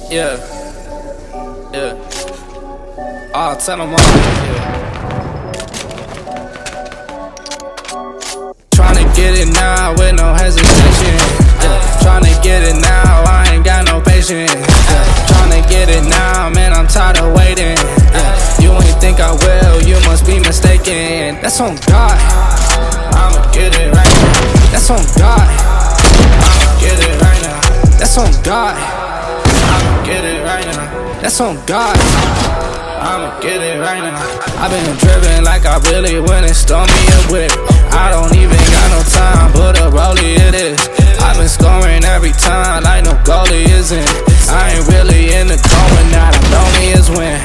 Yeah, yeah. Oh, tell them all. Yeah. Tryna get it now with no hesitation. Yeah. Tryna get it now, I ain't got no patience. Yeah. Tryna get it now, man, I'm tired of waiting. Yeah. You ain't think I will, you must be mistaken. That's on God. I'ma get it right now. That's on God. I'ma get it right now. That's on God. I'ma get it right now. That's on God. I'ma get it right now. I've been driven like I really went and stole me a whip. I don't even got no time, but a rollie it is. I've been scoring every time like no goalie isn't. I ain't really in the going now, the only is win.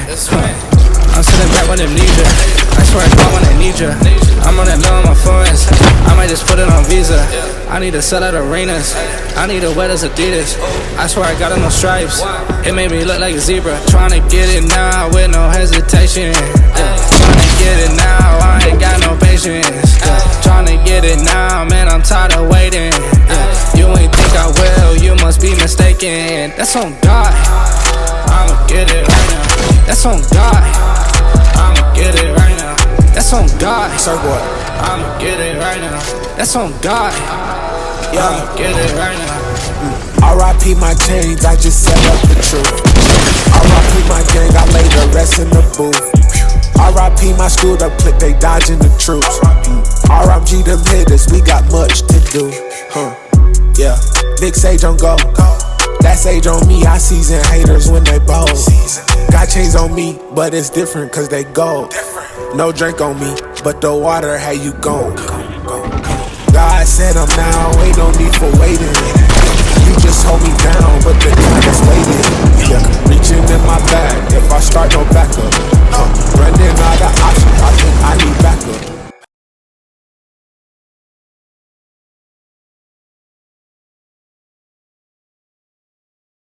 I'm sitting back with amnesia. I swear I call when I need ya. I'm on that low on my foreigns. I might just put it on Visa. I need to sell out arenas. I need to wear this Adidas. I swear I got it no stripes. It made me look like a zebra. Tryna get it now with no hesitation. Tryna get it now, I ain't got no patience. Tryna get it now, man, I'm tired of waiting. You ain't think I will, you must be mistaken. That's on God. I'ma get it right now. That's on God. I'ma get it right now. That's on God. Surfboard. I'ma get it right now. That's on God. I'ma get it right now. R.I.P. my chains, I just set up the truth. R.I.P. my gang, I lay the rest in the booth. R.I.P. my screwed up clique, they dodging the troops. R.I.G. them hitters, we got much to do. Yeah, big Sage on go. That Sage on me, I season haters when they bold. Got chains on me, but it's different cause they gold. No drink on me, but the water, how you gon'? God said I'm now, ain't no need for waiting.